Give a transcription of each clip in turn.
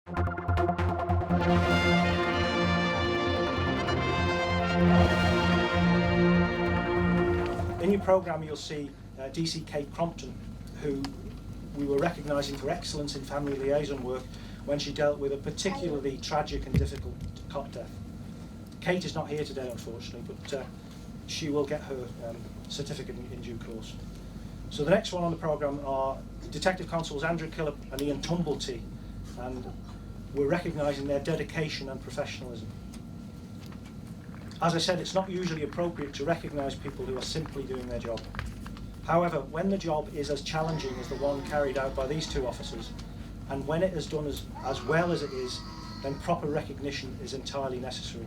In your programme you'll see DC Kate Crompton, who we were recognising for excellence in family liaison work when she dealt with a particularly tragic and difficult cot death. Kate is not here today, unfortunately, but she will get her certificate in due course. So the next one on the programme are Detective Constables Andrew Killip and Ian Tumblety, and we're recognising their dedication and professionalism. As I said, it's not usually appropriate to recognise people who are simply doing their job. However, when the job is as challenging as the one carried out by these two officers, and when it is done as well as it is, then proper recognition is entirely necessary.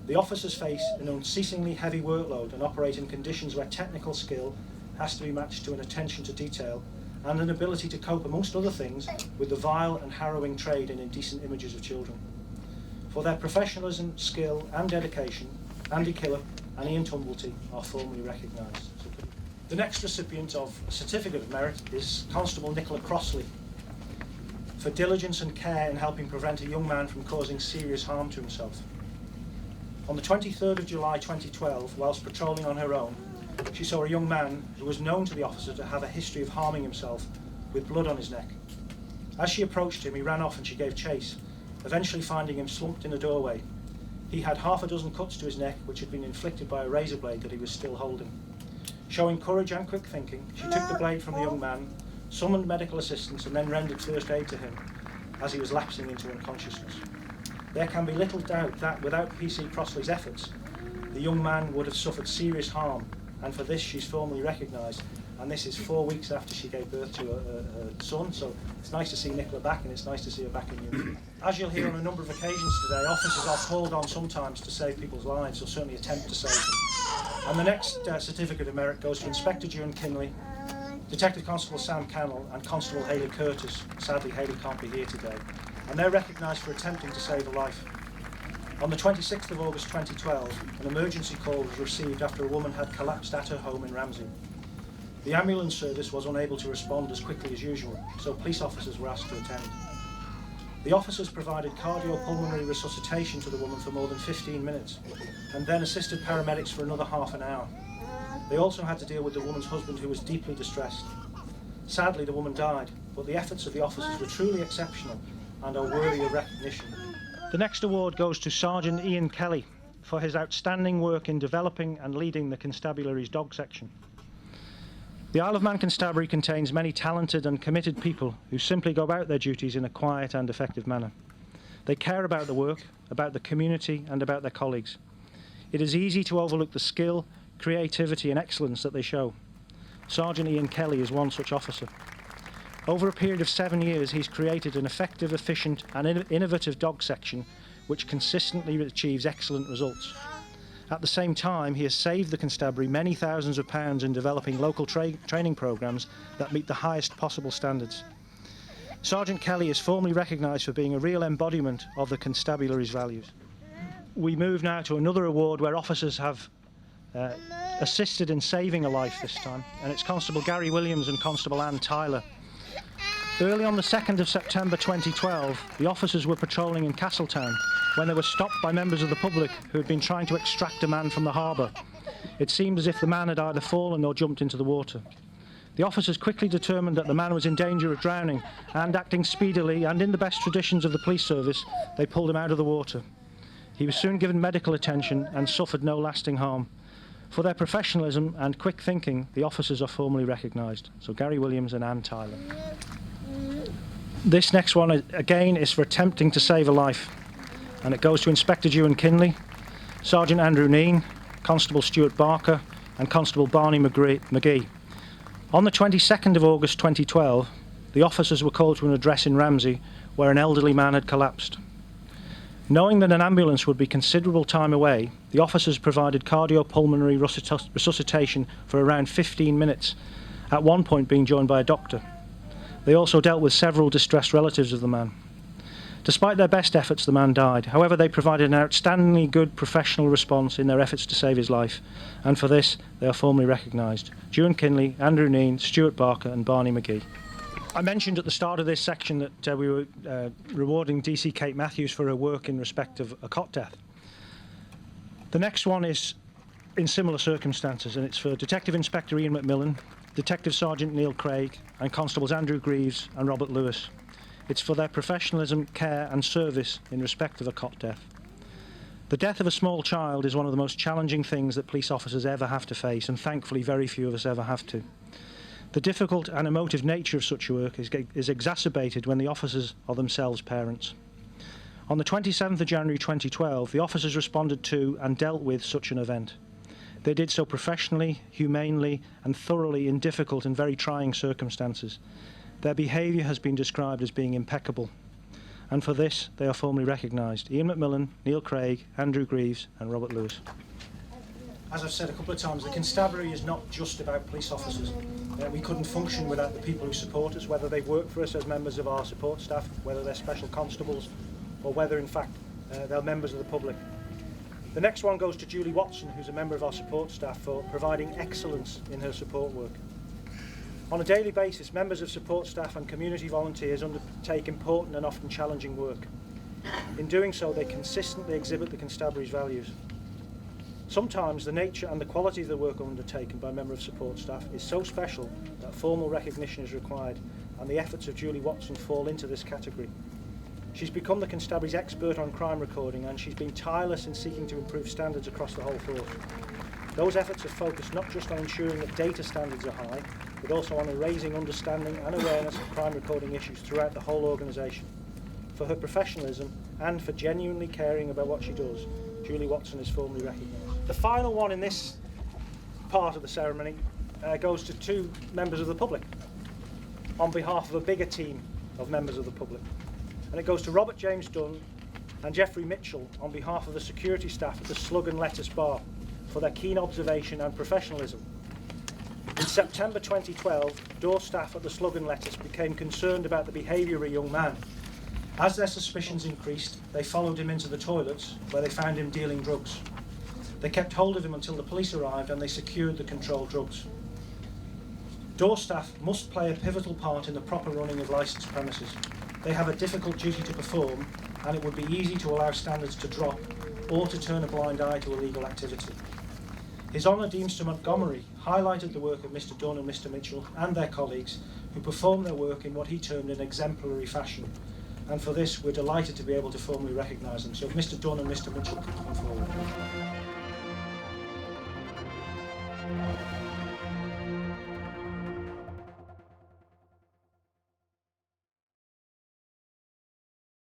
The officers face an unceasingly heavy workload and operate in conditions where technical skill has to be matched to an attention to detail and an ability to cope, amongst other things, with the vile and harrowing trade in indecent images of children. For their professionalism, skill and dedication, Andy Killip and Ian Tumblety are formally recognised. The next recipient of a Certificate of Merit is Constable Nicola Crossley for diligence and care in helping prevent a young man from causing serious harm to himself. On the 23rd of July 2012, whilst patrolling on her own, she saw a young man who was known to the officer to have a history of harming himself with blood on his neck. As she approached him, he ran off and she gave chase, eventually finding him slumped in a doorway. He had half a dozen cuts to his neck which had been inflicted by a razor blade that he was still holding. Showing courage and quick thinking, she took the blade from the young man, summoned medical assistance and then rendered first aid to him as he was lapsing into unconsciousness. There can be little doubt that without PC Crossley's efforts, the young man would have suffered serious harm, and for this she's formally recognised, and this is 4 weeks after she gave birth to her son, so it's nice to see Nicola back and it's nice to see her back in union. As you'll hear on a number of occasions today, officers are called on sometimes to save people's lives, or certainly attempt to save them. And the next Certificate of Merit goes to Inspector Duane Kinley, Detective Constable Sam Cannell and Constable Hayley Curtis. Sadly, Hayley can't be here today. And they're recognised for attempting to save a life. On the 26th of August 2012, an emergency call was received after a woman had collapsed at her home in Ramsey. The ambulance service was unable to respond as quickly as usual, so police officers were asked to attend. The officers provided cardiopulmonary resuscitation to the woman for more than 15 minutes, and then assisted paramedics for another half an hour. They also had to deal with the woman's husband, who was deeply distressed. Sadly, the woman died, but the efforts of the officers were truly exceptional and are worthy of recognition. The next award goes to Sergeant Ian Kelly for his outstanding work in developing and leading the Constabulary's dog section. The Isle of Man Constabulary contains many talented and committed people who simply go about their duties in a quiet and effective manner. They care about the work, about the community and about their colleagues. It is easy to overlook the skill, creativity and excellence that they show. Sergeant Ian Kelly is one such officer. Over a period of 7 years, he's created an effective, efficient and innovative dog section which consistently achieves excellent results. At the same time, he has saved the constabulary many thousands of pounds in developing local training programmes that meet the highest possible standards. Sergeant Kelly is formally recognised for being a real embodiment of the constabulary's values. We move now to another award where officers have assisted in saving a life this time, and it's Constable Gary Williams and Constable Anne Tyler. Early on the 2nd of September 2012, the officers were patrolling in Castletown when they were stopped by members of the public who had been trying to extract a man from the harbour. It seemed as if the man had either fallen or jumped into the water. The officers quickly determined that the man was in danger of drowning, and acting speedily and in the best traditions of the police service, they pulled him out of the water. He was soon given medical attention and suffered no lasting harm. For their professionalism and quick thinking, the officers are formally recognised. So Gary Williams and Anne Tyler. This next one, again, is for attempting to save a life, and it goes to Inspector Duane Kinley, Sergeant Andrew Neen, Constable Stuart Barker and Constable Barney McGee. On the 22nd of August 2012, the officers were called to an address in Ramsey where an elderly man had collapsed. Knowing that an ambulance would be considerable time away, the officers provided cardiopulmonary resuscitation for around 15 minutes, at one point being joined by a doctor. They also dealt with several distressed relatives of the man. Despite their best efforts, the man died. However, they provided an outstandingly good professional response in their efforts to save his life, and for this they are formally recognised. Duane Kinley, Andrew Neen, Stuart Barker and Barney McGee. I mentioned at the start of this section that we were rewarding DC Kate Matthews for her work in respect of a cot death. The next one is in similar circumstances, and it's for Detective Inspector Ian McMillan, Detective Sergeant Neil Craig, and Constables Andrew Greaves and Robert Lewis. It's for their professionalism, care and service in respect of a cot death. The death of a small child is one of the most challenging things that police officers ever have to face, and thankfully very few of us ever have to. The difficult and emotive nature of such work is exacerbated when the officers are themselves parents. On the 27th of January 2012, the officers responded to and dealt with such an event. They did so professionally, humanely and thoroughly in difficult and very trying circumstances. Their behaviour has been described as being impeccable, and for this they are formally recognised. Ian McMillan, Neil Craig, Andrew Greaves and Robert Lewis. As I've said a couple of times, the constabulary is not just about police officers. We couldn't function without the people who support us, whether they've worked for us as members of our support staff, whether they're special constables, or whether in fact they're members of the public. The next one goes to Julie Watson, who's a member of our support staff, for providing excellence in her support work. On a daily basis, members of support staff and community volunteers undertake important and often challenging work. In doing so, they consistently exhibit the constabulary's values. Sometimes the nature and the quality of the work undertaken by a member of support staff is so special that formal recognition is required, and the efforts of Julie Watson fall into this category. She's become the constabulary's expert on crime recording, and she's been tireless in seeking to improve standards across the whole force. Those efforts are focused not just on ensuring that data standards are high, but also on raising understanding and awareness of crime recording issues throughout the whole organisation. For her professionalism and for genuinely caring about what she does, Julie Watson is formally recognised. The final one in this part of the ceremony goes to two members of the public on behalf of a bigger team of members of the public. And it goes to Robert James Dunn and Geoffrey Mitchell on behalf of the security staff at the Slug and Lettuce Bar for their keen observation and professionalism. In September 2012, door staff at the Slug and Lettuce became concerned about the behaviour of a young man. As their suspicions increased, they followed him into the toilets, where they found him dealing drugs. They kept hold of him until the police arrived and they secured the controlled drugs. Door staff must play a pivotal part in the proper running of licensed premises. They have a difficult duty to perform, and it would be easy to allow standards to drop or to turn a blind eye to illegal activity. His Honour Deemster Montgomery highlighted the work of Mr Dunn and Mr Mitchell and their colleagues, who performed their work in what he termed an exemplary fashion. And for this, we're delighted to be able to formally recognise them. So if Mr Dunn and Mr Mitchell could come forward.